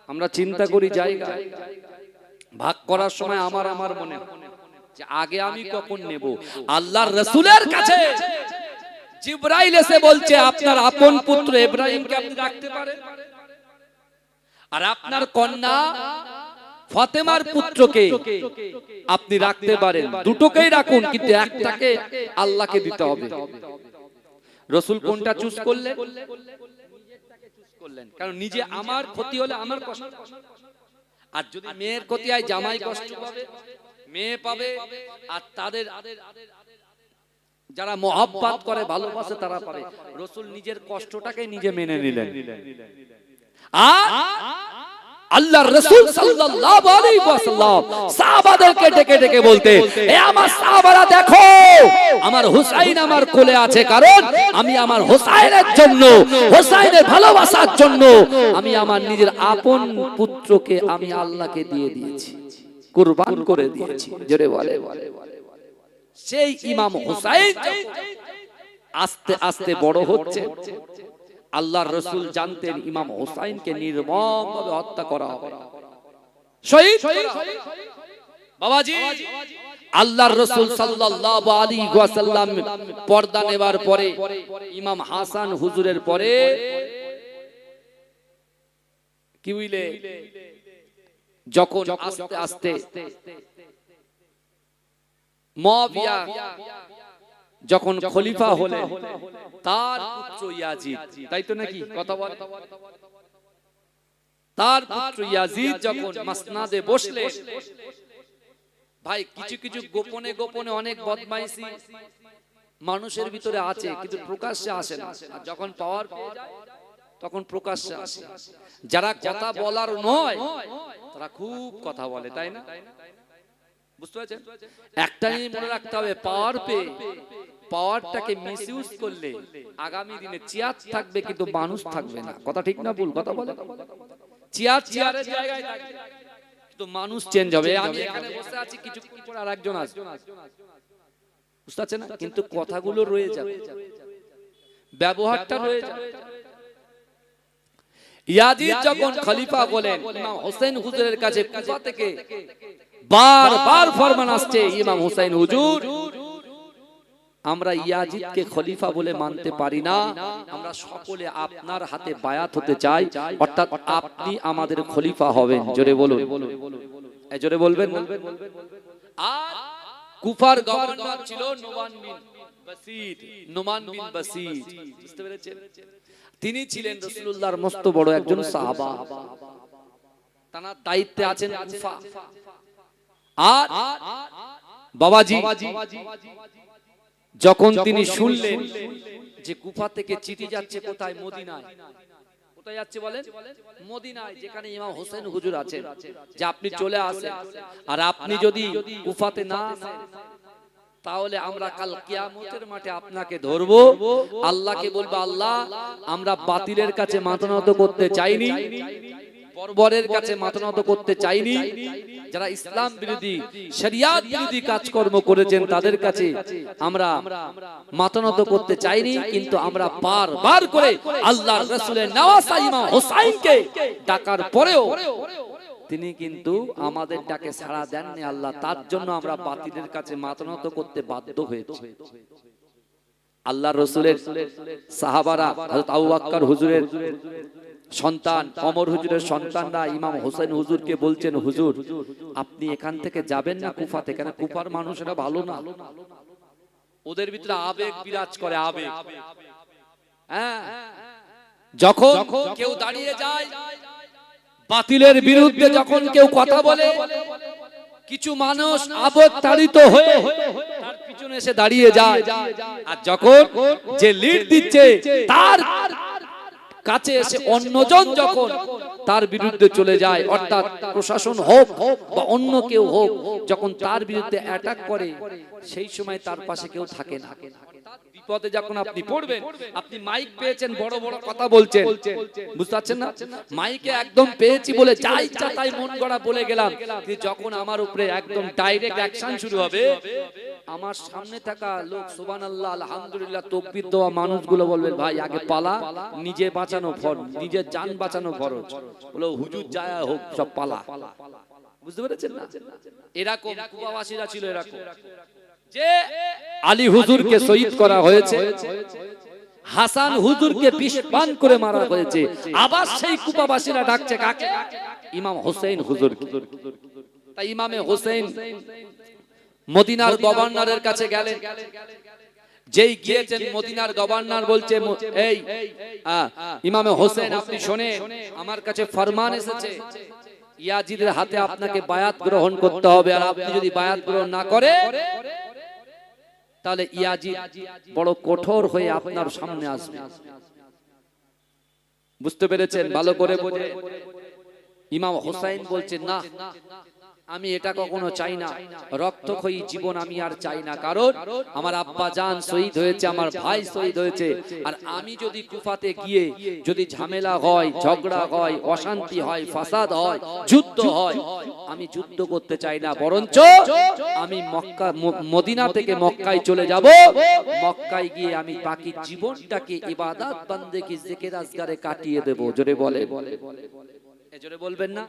আমরা চিন্তা করি জায়গা ভাগ করার সময় আমার আমার মনে যে আগে আমি কখন নেব। আল্লাহর রাসূলের কাছে জিবরাইল এসে বলছে, আপনার আপন পুত্র ইব্রাহিমকে আপনি রাখতে পারেন, আর আপনার কন্যা ফাতেমার পুত্রকে আপনি রাখতে পারেন, দুটোকেই রাখুন, কিন্তু একটাকে আল্লাহকে দিতে হবে। রাসূল কোনটা চুজ করলেন? কারণ নিজে আমার ক্ষতি হলে আমার কষ্ট, আর যদি মেয়ের ক্ষতি হয় জামাই কষ্ট পাবে, মেয়ে পাবে, আর তাদের যারা মহব্বত করে, ভালোবাসে, তারা পাবে। রাসূল নিজের কষ্টটাকে নিজে মেনে নিলেন। আর আল্লাহর রাসূল সাল্লাল্লাহু আলাইহি ওয়াসাল্লাম সাহাবাদেরকে ডেকে ডেকে বলতে, এ আমার সাহাবারা, দেখো আমার হুসাইন আমার কোলে আছে, কারণ আমি আমার হুসাইনের জন্য, হুসাইনের ভালোবাসার জন্য আমি আমার নিজের আপন পুত্রকে আমি আল্লাহকে দিয়ে দিয়েছি, কুরবান করে দিয়েছি। জোরে বলে। সেই ইমাম হুসাইন আস্তে আস্তে বড় হচ্ছে, আল্লাহর রাসূল জানতেন ইমাম হুসাইনকে নির্মমভাবে হত্যা করা হবে, শহীদ করা হবে। বাবাজি, আল্লাহর রাসূল সাল্লাল্লাহু আলাইহি ওয়াসাল্লাম পর্দা নেবার পরে ইমাম হাসান হুজুরের পরে কি হইলে, যখন আস্তে আস্তে মুয়াবিয়া যখন খলিফা হলেন, তার পুত্র ইয়াজিদ, তাই তো নাকি কথা বলে, তার পুত্র ইয়াজিদ যখন মাসনাদে বসলেন, ভাই কিছু কিছু গোপনে গোপনে অনেক বদমাইশি মানুষের ভিতরে আছে, কিন্তু প্রকাশ্যে আসে না, আর যখন পাওয়ার পেয়ে যায় তখন প্রকাশ্যে আসে। যারা কথা বলার নয় তারা খুব কথা বলে, তাই না? বুঝতে পারছেন? একটা জিনিস মনে রাখতে হবে, পাওয়ার পেয়ে পাওয়ারটাকে মিসইউজ করলে আগামী দিনে চেয়ার থাকবে কিন্তু মানুষ থাকবে না। কথা ঠিক না ভুল? কথা বলে, চেয়ারের জায়গায় থাকবে কিন্তু মানুষ চেঞ্জ হবে। আমি এখানে বসে আছি, কিছুক্ষণ পর আরেকজন আসবে, বুঝতে পারছেন না? কিন্তু কথাগুলো রয়ে যাবে, ব্যবহারটা রয়ে যাবে। ইয়াজিদ যখন খলিফা বলেন, ইমাম হোসেন হুজুরের কাছে কুফা থেকে বারবার ফরমান আসছে, ইমাম হোসেন হুজুর, আমরা ইয়াজিদকে খলিফা বলে মানতে পারি না, আমরা সকলে আপনার হাতে বায়াত হতে চাই, অর্থাৎ আপনি আমাদের খলিফা হবেন। জোরে বলুন, জোরে বলবেন। আর কুফার গভর্নর ছিল নোমান বিন বাসির, নোমান বিন বাসির, বুঝতে পেরেছেন? তিনি ছিলেন রাসূলুল্লাহর মস্ত বড় একজন সাহাবা, তার দায়িত্বে আছেন কুফা। আর বাবাজি যখন তিনি শুনলেন যে কুফা থেকে চিঠি যাচ্ছে কোথায়? মদিনায়। কোথায় যাচ্ছে বলেন? মদিনায়, যেখানে ইমাম হোসেন হুজুর আছেন, যে আপনি চলে আসেন, আর আপনি যদি কুফাতে না আসেন তাহলে আমরা কাল কিয়ামতের মাঠে আপনাকে ধরবো, আল্লাহকে বলবো আল্লাহ আমরা বাতিলের কাছে মাথা নত করতে চাইনি, বর্বরের কাছে মাথা নত করতে চাইনি, যারা ইসলাম বিরোধী শরিয়াত বিরোধী কাজকর্ম করেছেন তাদের কাছে আমরা মাথা নত করতে চাইনি, কিন্তু আমরা বারবার করে আল্লাহর রাসূলের নওয়াসা ইমাম হোসাইনকে ডাকার পরেও তিনি কিন্তু আমাদের ডাকে সাড়া দেননি আল্লাহ, তার জন্য আমরা বাতিলের কাছে মাথা নত করতে বাধ্য হয়েছি। আল্লাহর রাসূলের সাহাবারা হযরত আবু বকর হুজুরের সন্তান, ওমর হুজুরের সন্তানরা ইমাম হোসেন হুজুরকে বলছেন, হুজুর আপনি এখান থেকে যাবেন না কুফাতে, কেন কুফার মানুষেরা ভালো না, ওদের ভিতরে আবেগ বিরাজ করে, আবেগ। হ্যাঁ, যখন কেউ দাঁড়িয়ে যায় বাতিলের বিরুদ্ধে, যখন কেউ কথা বলে, কিছু মানুষ আবেগ তাড়িত হয়ে তার পিছনে এসে দাঁড়িয়ে যায়, আর যখন যে লিড দিচ্ছে তার কাছে এসে অন্যজন যখন তার বিরুদ্ধে চলে যায়, অর্থাৎ প্রশাসন হোক বা অন্য কেউ হোক, যখন তার বিরুদ্ধে অ্যাটাক করে সেই সময় তার পাশে কেউ থাকে না। বিপদে যখন আপনি পড়বেন, আপনি মাইক পেয়েছেন, বড় বড় কথা বলছেন, বুঝতে পারছেন না, মাইকে একদম পেয়েছি বলে যা ইচ্ছা তাই মন গড়া বলে গেলাম, যখন আমার উপরে একদম ডাইরেক্ট অ্যাকশন শুরু হবে, আমার সামনে থাকা লোক সুবহানাল্লাহ আলহামদুলিল্লাহ তাকবীর দেওয়া মানুষগুলো বলবেন ভাই আগে পালা, নিজে বাঁচানো ফরজ, নিজের জান বাঁচানো ফরজ, বলো হুজুর যায় হোক সব পালা। বুঝতে পেরেছেন না? এরকম কুবাবাসীরা ছিল, এরকম যে আলী হুজুরকে শহীদ করা হয়েছে, হাসান হুজুরকে বিষ পান করে মারা হয়েছে, আবার সেই কুবাবাসীরা ডাকছে কাকে? ইমাম হোসেন হুজুরকে। তাই ইমামে হোসেন মদিনার গভর্নরের কাছে গেলেন, যেই গিয়েছেন মদিনার গভর্নর বলছে, এই ইমামে হোসেন আপনি শোনেন, আমার কাছে ফরমান এসেছে ইয়াজিদের হাতে আপনাকে বায়াত গ্রহণ করতে হবে, আর আপনি যদি বায়াত গ্রহণ না করে তাহলে ইয়াজিদ বড় কঠোর হয়ে আপনার সামনে আসবে। বুঝতে পেরেছেন? ভালো করে বোঝে। ইমাম হোসেন বলছেন না, আমি এটা কখনো চাই না, রক্তক্ষয়ী জীবন আমি আর চাই না, কারণ আমার আব্বা জান শহীদ হয়েছে, আমার ভাই শহীদ হয়েছে, আর আমি যদি কুফাতে গিয়ে যদি ঝামেলা হয়, ঝগড়া হয়, অশান্তি হয়, ফাসাদ হয়, যুদ্ধ হয়, আমি যুদ্ধ করতে চাই না, বরঞ্চ আমি মক্কা মদিনা থেকে মক্কায় চলে যাব, মক্কায় গিয়ে আমি বাকি জীবনটাকে ইবাদত বান্দেগি জিকির আজকারে কাটিয়ে দেব। জোরে বলে, জোরে বলবেন না?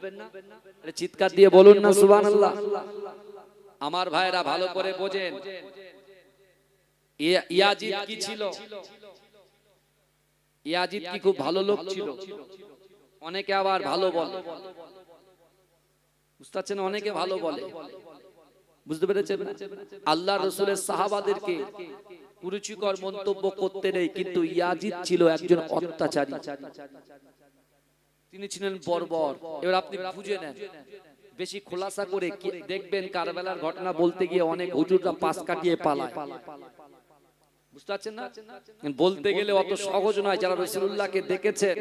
চিৎকার দিয়ে বলুন না সুবহানাল্লাহ। আমার ভাইরা ভালো করে বোঝেন, ইয়াজিদ কি ছিল? ইয়াজিদ কি খুব ভালো লোক ছিল? অনেকে আবার ভালো বলে, বুঝতে পারছেন, অনেকে ভালো বলে, বুঝতে পেরেছেন? আল্লাহর রাসূলের সাহাবাদেরকে কুরুচিকর মন্তব্য করতে নেই, কিন্তু ইয়াজিদ ছিল একজন অত্যাচারী, তিনি ছিলেন বর্বর। এবার আপনি বুঝে নেন, বেশি খোলাসা করে দেখবেন কারবালার ঘটনা বলতে গিয়ে অনেক হুজুররা পাশ কাটিয়ে পালায়, বুঝতে পারছেন না? বলতে গেলে অত সহজ নয়। যারা রাসূলুল্লাহকে দেখেছেন,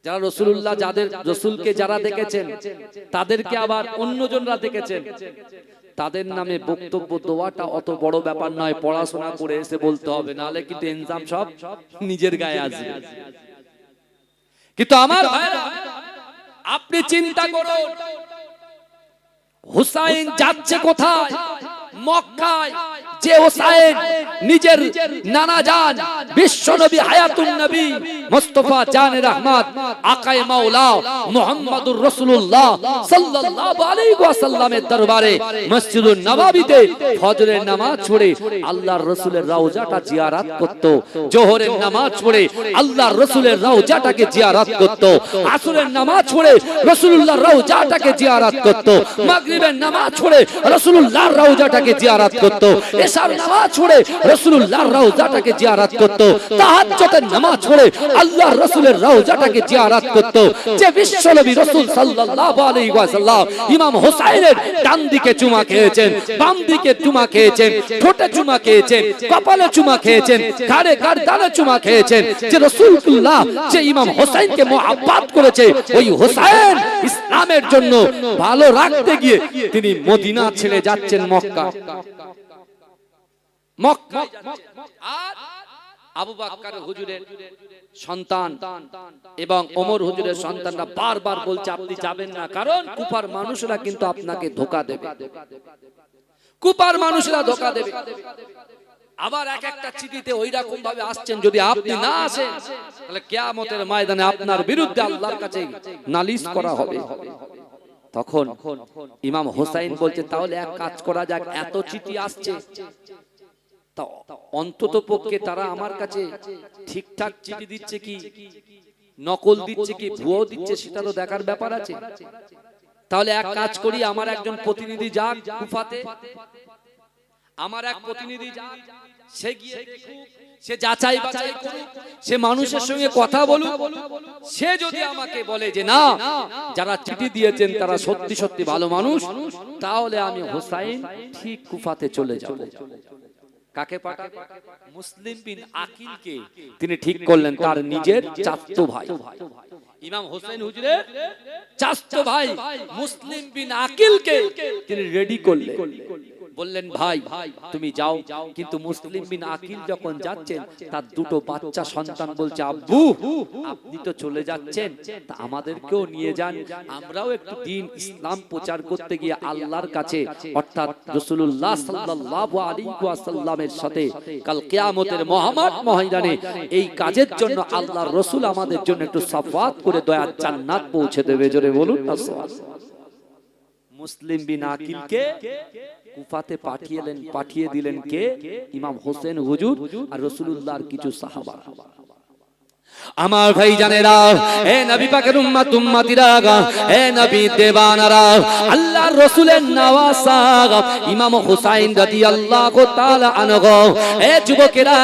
যারা রাসূলুল্লাহ যাদের রাসূলকে যারা দেখেছেন তাদেরকে আবার অন্যজনরা দেখেছেন, তাদের নামে বক্তব্য দেওয়াটা অত বড় ব্যাপার নয়, পড়াশোনা করে এসে বলতে হবে, নাহলে কিন্তু ইনজাম সব নিজের গায়ে আসবে। কিন্তু আমার ভাইরা আপনি চিন্তা করুন, হুসাইন যাচ্ছে কোথায়? মক্কায়। যে হুসাইন নিজের নানা জান বিশ্বনবী হায়াতুন নবী মুস্তাফা জানে রহমত আকায়ে মাওলা মুহাম্মদুর রাসূলুল্লাহ সাল্লাল্লাহু আলাইহি ওয়াসাল্লামের দরবারে মসজিদুন নববীতে ফজরের নামাজ পড়ে আল্লাহর রাসূলের রওজাটা জিয়ারত করত, জোহরের নামাজ পড়ে আল্লাহর রাসূলের রওজাটাকে জিয়ারত করত, আসরের নামাজ পড়ে রাসূলুল্লাহর রওজাটাকে জিয়ারত করত, মাগরিবের নামাজ পড়ে রাসূলুল্লাহর রওজাটাকে জিয়ারত করত, এশার নামাজ পড়ে রাসূলুল্লাহর রওজাটাকে জিয়ারত করত, তাহাজ্জুদের নামাজ পড়ে আল্লাহর রাসূলের রওজাটাকে জিয়ারত করত। যে বিশ্বনবী রাসূল সাল্লাল্লাহু আলাইহি ওয়াসাল্লাম ইমাম হোসেনের ডান দিকে চুমা খেয়েছেন, বাম দিকে চুমা খেয়েছেন, ঠোঁটে চুমা খেয়েছেন, কপালে চুমা খেয়েছেন, ঘাড়ে গার্দানে চুমা খেয়েছেন, যে রাসূলুল্লাহ যে ইমাম হোসেনকে মুহাব্বত করেছে, ওই হোসেন ইসলামের জন্য ভালো রাখতে গিয়ে তিনি মদিনা ছেড়ে যাচ্ছেন মক্কা। মক্কায় যাচ্ছেন। আর আবু বকর হুজুরের সন্তান এবং ওমর হুজুরের সন্তানরা বারবার বলছে আপনি যাবেন না, কারণ কুফার মানুষরা কিন্তু আপনাকে ধোঁকা দেবে, কুফার মানুষরা ধোঁকা দেবে। আবার এক একটা চিঠিতে ওই রকম ভাবে আসছেন, যদি আপনি না আসেন তাহলে কিয়ামতের ময়দানে আপনার বিরুদ্ধে আল্লাহর কাছে নালিশ করা হবে। তখন ইমাম হোসাইন বলছে তাহলে এক কাজ করা যাক, এত চিঠি আসছে তা অন্তত পক্ষে তারা আমার কাছে ঠিকঠাক চিঠি দিচ্ছে কি, নকল দিচ্ছে কি, ভুয়ো দিচ্ছে, সেটা তো দেখার ব্যাপার আছে। তাহলে এক কাজ করি, আমার একজন প্রতিনিধি যাক কুফাতে, আমার এক প্রতিনিধি যাক, সে গিয়ে দেখুক, সে যাচাই বাছাই করুক, সে মানুষের সঙ্গে কথা বলুক। সে যদি আমাকে বলে যে না, যারা চিঠি দিয়েছেন তারা সত্যি সত্যি ভালো মানুষ, তাহলে আমি হোসাইন ঠিক কুফাতে চলে যাব। কাকে পাঠাবে? মুসলিম বিন আকিলকে তিনি ঠিক করলেন, তার নিজের চাচতো ভাই, ইমাম হোসেন হুজুরের চাচতো ভাই মুসলিম বিন আকিলকে তিনি রেডি করলেন। বললেন ভাই তুমি যাও, কিন্তু মুসলিম বিন আকিল যখন যাচ্ছেন তার দুটো বাচ্চা সন্তান বলছে আব্বু আপনি তো চলে যাচ্ছেন, তা আমাদেরকেও নিয়ে যান, আমরাও একটু দিন ইসলাম প্রচার করতে গিয়ে আল্লাহর কাছে অর্থাৎ রাসূলুল্লাহ সাল্লাল্লাহু আলাইহি ওয়াসাল্লামের সাথে কাল কিয়ামতের মহামাত ময়দানে এই কাজের জন্য আল্লাহর রাসূল আমাদের জন্য একটু শাফাত করে দয়ার জান্নাত পৌঁছে দেবে। জোরে বলুন না সুবহানাল্লাহ। মুসলিম বিন আকিলকে কুফাতে পাঠিয়ে দিলেন কে? ইমাম হোসেন হুজুর আর রাসূলুল্লাহর কিছু সাহাবা। আমার ভাই জানেরা, এ নবী পাকের উম্মত উম্মতিরা, এ নবী দেওয়ানারা, আল্লাহর রাসূলের নওয়াসা ইমাম হুসাইন রাদিয়াল্লাহু তাআলা আনহু, এ যুবকেরা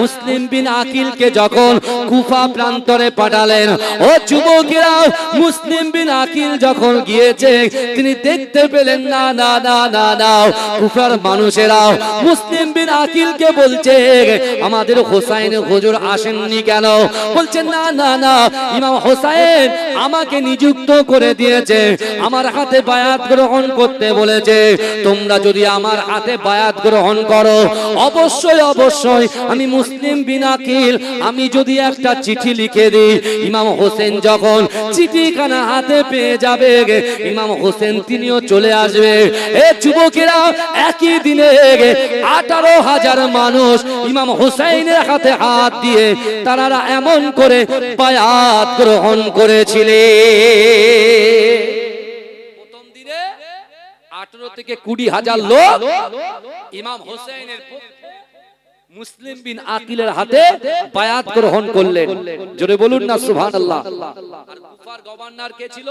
মুসলিম বিন আকিলকে যখন কুফা প্রান্তরে পাঠালেন, ও যুবকেরা মুসলিম বিন আকিল যখন গিয়েছে তিনি দেখতে পেলেন না না না না না কুফার মানুষেরা মুসলিম বিন আকিলকে বলছে আমাদের হোসাইন হুজুর আসেননি কেন? বলছেন না না না, ইমাম হোসেন আমাকে নিযুক্ত করে দিয়েছে, আমার হাতে বায়াত গ্রহণ করতে বলেছে, তোমরা যদি আমার হাতে বায়াত গ্রহণ করো অবশ্যই অবশ্যই আমি মুসলিম বিন আকিল আমি যদি একটা চিঠি লিখে দিই, ইমাম হোসেন যখন চিঠিখানা হাতে পেয়ে যাবে ইমাম হোসেন তিনিও চলে আসবে। এ যুবকেরা একই দিনে 18,000 মানুষ ইমাম হোসেনের হাতে হাত দিয়ে তারা এমন করে বায়াত গ্রহণ করেছিলেন। প্রথম দিনে 18 থেকে 20,000 লোক ইমাম হোসেনের মুসলিম বিন আকিলের হাতে বায়াত গ্রহণ করলেন। জোরে বলুন না সুবহানাল্লাহ। আর কুফার গভর্নর কে ছিল?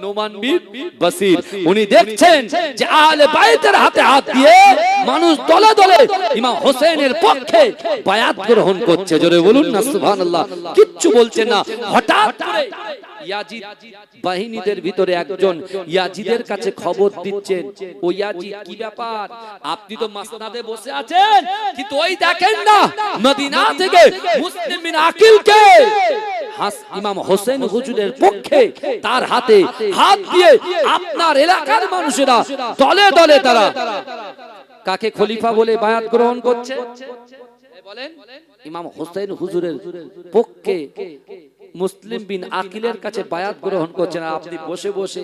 নোমান বিন বাসির। উনি দেখছেন যে আহলে বাইতের হাতে হাত দিয়ে মানুষ দলে দলে ইমাম হোসেনের পক্ষে বায়াত গ্রহণ করছে। জোরে বলুন না সুবহানাল্লাহ। কিচ্ছু বলছেন না। হঠাৎ করে ইয়াজিদ বাহিনীদের ভিতরে একজন ইয়াজিদের কাছে খবর দিচ্ছেন, ও ইয়াজিদ কি ব্যাপার, আপনি তো মাসনাদে বসে আছেন কিন্তু ওই দেখেন না মদিনা থেকে মুসলিম বিন আকিলকে ইমাম হোসেন হুজুরের পক্ষে তার হাতে হাত দিয়ে আপনার এলাকার মানুষেরা দলে দলে তারা কাকে খলিফা বলে বায়াত গ্রহণ করছে? বলেন ইমাম হোসেন হুজুরের পক্ষে মুসলিম বিন আকিলের কাছে বায়াত গ্রহণ করছেন, আপনি বসে বসে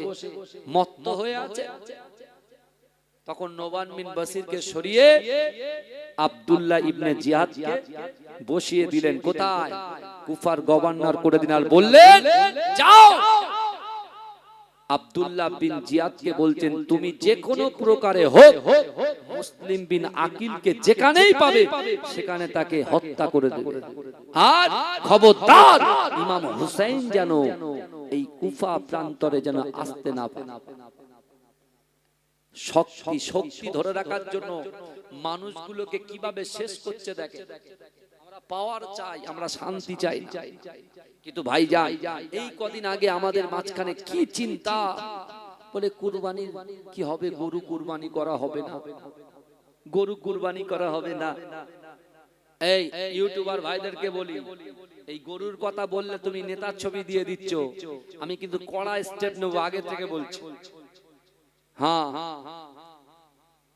মত্ত হয়ে আছেন। তখন নোমান বিন বাসিরকে সরিয়ে আব্দুল্লাহ ইবনে জিয়াদকে বসিয়ে দিলেন। কোথায়? কুফার গভর্নর করে দিন। আর বললেন যাও। আব্দুল্লাহ বিন জিয়াদকে বলছেন তুমি যে কোনো প্রকারে হোক মুসলিম বিন আকিলকে যেখানেই পাবে সেখানে তাকে হত্যা করে দেবে, আর খবরদার ইমাম হুসাইন যেন এই কুফা প্রান্তরে যেন আসতে না পারে। শক্তি ধরে রাখার জন্য মানুষগুলোকে কিভাবে শেষ করছে দেখে। আমরা পাওয়ার চাই, আমরা শান্তি চাই না। কিন্তু ভাইজান এই কদিন আগে আমাদের মাঝখানে কি চিন্তা, বলে কুরবানি কি হবে, গরু কুরবানি করা হবে না, গরু কুরবানি করা হবে না। এই ইউটিউবার ভাইদেরকে বলি, এই গরুর কথা বললে তুমি নেতার ছবি দিয়ে দিচ্ছ, আমি কিন্তু কড়া স্টেপ নেব, আগে থেকে বলছি। হ্যাঁ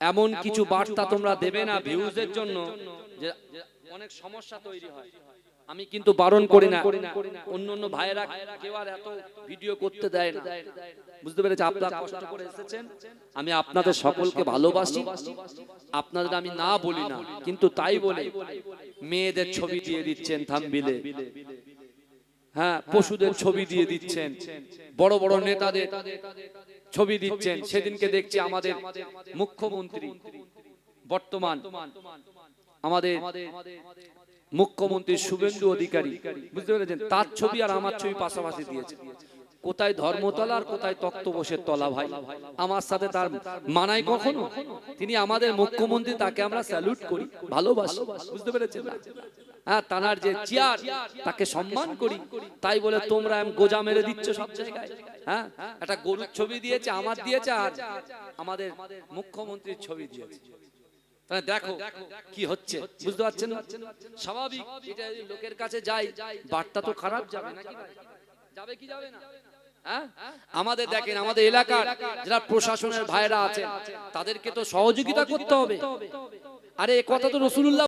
এমন কিছু বার্তা তোমরা দেবে না ভিউজের জন্য যে অনেক সমস্যা তৈরি হয়। আমি কিন্তু বারণ করি না, অন্য অন্য ভাইয়েরা কেউ আর এত ভিডিও করতে দেয় না, বুঝতে পেরেছি? আপনারা কষ্ট করে এসেছেন, আমি আপনাদের সকলকে ভালোবাসি, আপনাদের আমি না বলি না, কিন্তু তাই বলে মেয়েদের ছবি দিয়ে দিচ্ছেন থাম্বনেইলে, হ্যাঁ, পশুদের ছবি দিয়ে দিচ্ছেন, বড় বড় নেতাদের ছবি দিচ্ছেন। সেদিনকে দেখছি আমাদের মুখ্যমন্ত্রী, বর্তমান আমাদের মুখ্যমন্ত্রী শুভেন্দু অধিকারী, বুঝতে পেরেছেন, তার ছবি আর আমার ছবি পাশাপাশি দিয়েছে। কোথায় ধর্মতলা আর কোথায় তক্তপোষের তলা ভাই? আমার সাথে তার মানায় কখনো? তিনি আমাদের মুখ্যমন্ত্রী, তাকে আমরা স্যালুট করি, ভালোবাসি, বুঝতে পেরেছেন? হ্যাঁ, তানার যে চেয়ার, তাকে সম্মান করি। তাই বলে তোমরা গোজা মেরে দিচ্ছ সব জায়গায়। হ্যাঁ, একটা গরুর ছবি দিয়েছে, আমার দিয়েছে, আর আমাদের মুখ্যমন্ত্রীর ছবি দিয়েছে। তাহলে দেখো কি হচ্ছে, বুঝতে পারছেন? স্বাভাবিক, এটা লোকের কাছে যাই, বার্তা তো খারাপ যাবে নাকি? যাবে কি যাবে না? আমাদের দেখেন, আমাদের এলাকার যারা প্রশাসনের ভাইরা আছেন, তাদেরকে তো সহযোগিতা করতে হবে। আরে এ কথা তো রাসূলুল্লাহ